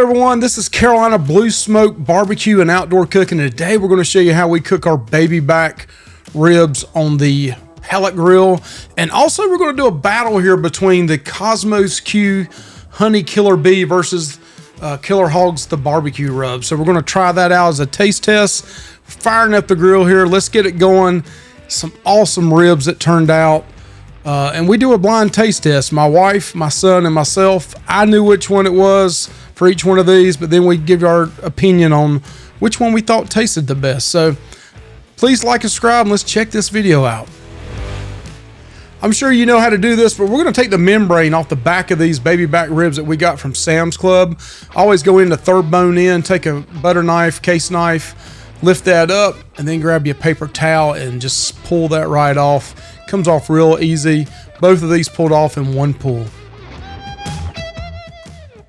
everyone, this is Carolina Blue Smoke Barbecue and Outdoor Cooking, and today we're going to show you how we cook our baby back ribs on the pellet grill. And also we're going to do a battle here between the Kosmos Q Honey Killer Bee versus Killer Hogs the barbecue rub. So we're going to try that out as a taste test. Firing up the grill here, let's get it going. Some awesome ribs that turned out. And we do a blind taste test. My wife, my son, and myself. I knew which one it was for each one of these, but then we give our opinion on which one we thought tasted the best. So please like and subscribe, and let's check this video out. I'm sure you know how to do this, but we're going to take the membrane off the back of these baby back ribs that we got from Sam's Club. Always go into third bone in, take a butter knife, case knife, lift that up, and then grab your paper towel and just pull that right off. Comes off real easy. Both of these pulled off in one pull.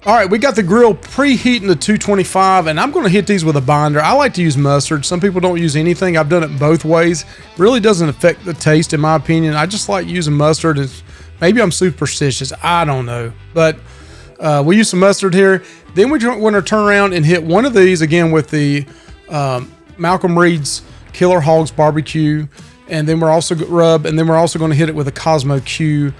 All right, we got the grill preheating to 225, and I'm going to hit these with a binder. I like to use mustard. Some people don't use anything. I've done it both ways. Really doesn't affect the taste, in my opinion. I just like using mustard. Maybe I'm superstitious. I don't know. But we use some mustard here. Then we're going to turn around and hit one of these again with the Malcolm Reed's Killer Hogs Barbecue. And then we're also going to hit it with a Cosmo Q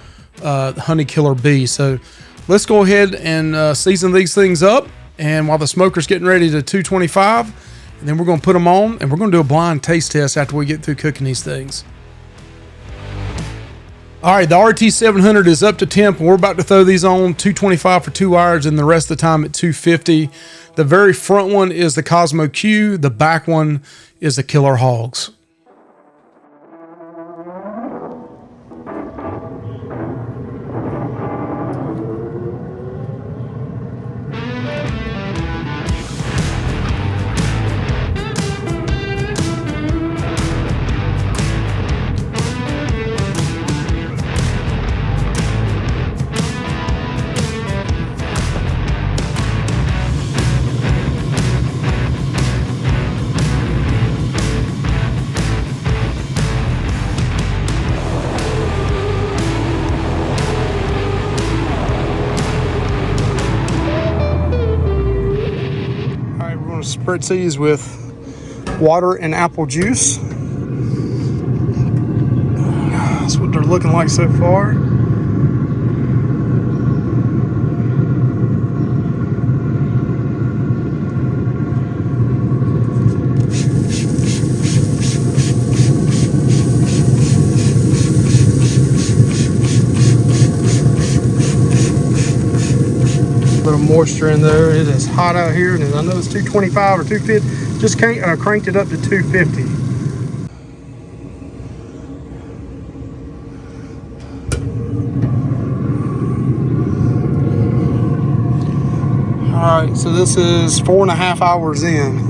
Honey Killer Bee. So let's go ahead and season these things up. And while the smoker's getting ready to 225, and then we're going to put them on, and we're going to do a blind taste test after we get through cooking these things. All right, the RT700 is up to temp, and we're about to throw these on 225 for 2 hours, and the rest of the time at 250. The very front one is the Cosmo Q. The back one is the Killer Hogs. Spritz these with water and apple juice. That's what they're looking like so far. Little moisture in there. It is hot out here, and I know it's 225 or 250. Just cranked it up to 250. All right, so this is 4.5 hours in.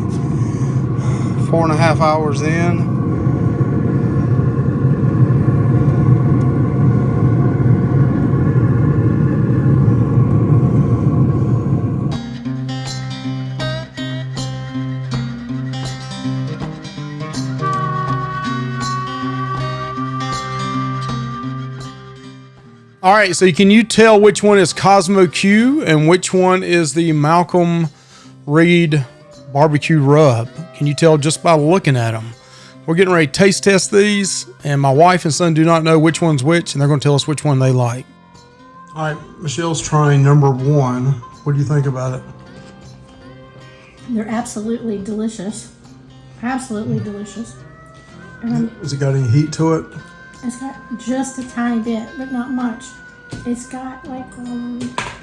4.5 hours in. All right, so can you tell which one is Cosmo Q and which one is the Malcolm Reed Barbecue Rub? Can you tell just by looking at them? We're getting ready to taste test these, and my wife and son do not know which one's which, and they're going to tell us which one they like. All right, Michelle's trying number one. What do you think about it? They're absolutely delicious. Absolutely delicious. Has it got any heat to it? It's got just a tiny bit, but not much. It's got like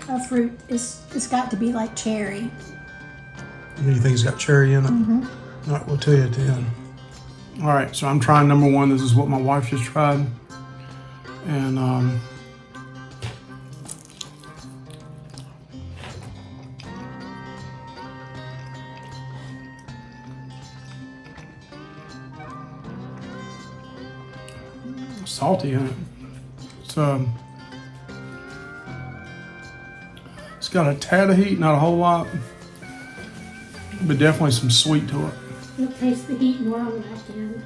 a fruit. It's got to be like cherry. You think it's got cherry in it? Mm-hmm. All right, we'll tell you at the end. All right, so I'm trying number one. This is what my wife just tried. And salty in it. It's got a tad of heat, not a whole lot, but definitely some sweet to it. You'll taste the heat more on the back end.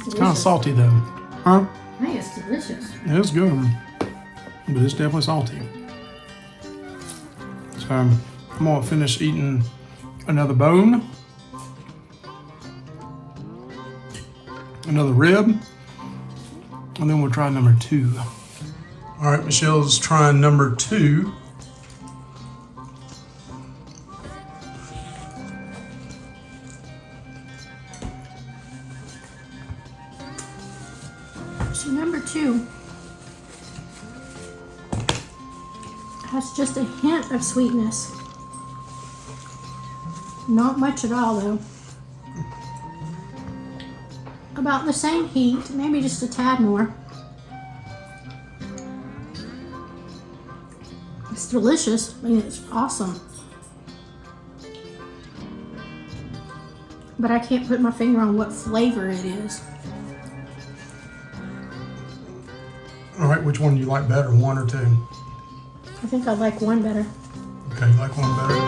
It's kind of salty though, huh? Hey, it's delicious. It's good, but it's definitely salty. So I'm gonna finish eating another bone, another rib, and then we'll try number 2. All right, Michelle's trying number 2. So number 2 has just a hint of sweetness. Not much at all though. About the same heat, maybe just a tad more. It's delicious. I mean, it's awesome. But I can't put my finger on what flavor it is. All right, which one do you like better, 1 or 2? I think I like 1 better. Okay, you like 1 better?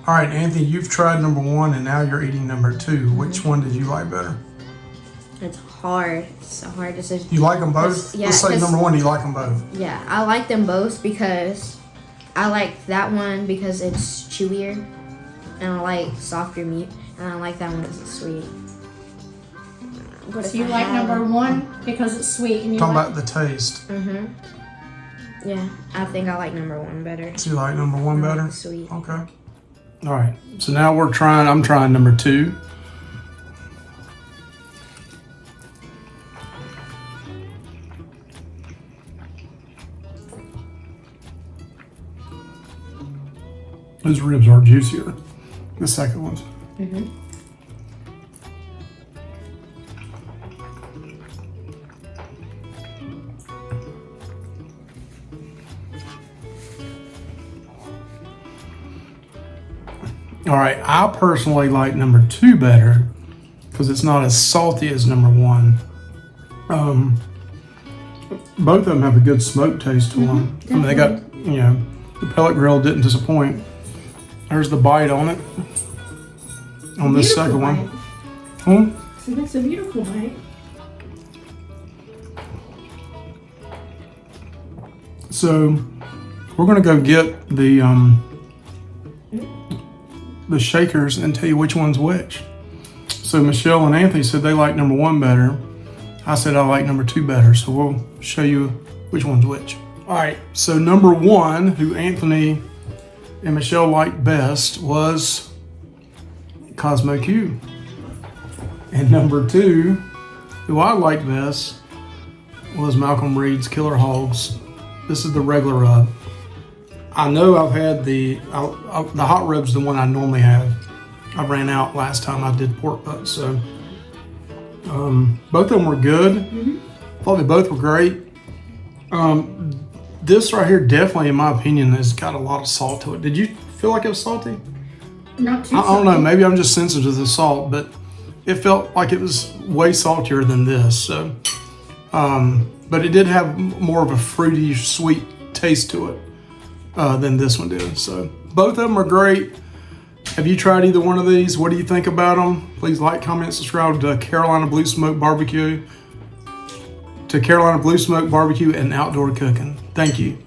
All right, Anthony, you've tried number 1 and now you're eating number 2. Which one did you like better? It's hard. It's so hard to say. You like them both? Yeah, Let's say number 1, you like them both. Yeah, I like them both because I like that one because it's chewier, and I like softer meat, and I like that one because it's sweet. But So you like number 1 because it's sweet, and you Talking like about the taste. Yeah, I think I like number 1 better. So you like number 1 better? Like sweet. Okay. All right. So now I'm trying number 2. Those ribs are juicier. The second ones. All right, I personally like number 2 better because it's not as salty as number 1. Both of them have a good smoke taste to them. I mean, they got, the pellet grill didn't disappoint. There's the bite on it. On this second one. So that's a beautiful bite. So we're gonna go get the shakers and tell you which one's which. So Michelle and Anthony said they like number 1 better. I said I like number 2 better. So we'll show you which one's which. All right. So number 1, who Anthony and Michelle liked best, was Cosmo Q. And number 2, who I liked best, was Malcolm Reed's Killer Hogs. This is the regular rub. I know I've had the hot rib's the one I normally have. I ran out last time I did pork butts, so both of them were good. Thought they both were great. This right here definitely, in my opinion, has got a lot of salt to it. Did you feel like it was salty? Not too I don't know. salty. Maybe I'm just sensitive to the salt, but it felt like it was way saltier than this. So, but it did have more of a fruity, sweet taste to it than this one did. So both of them are great. Have you tried either one of these? What do you think about them? Please like, comment, subscribe to Carolina Blue Smoke Barbecue. To Carolina Blue Smoke Barbecue and Outdoor Cooking. Thank you.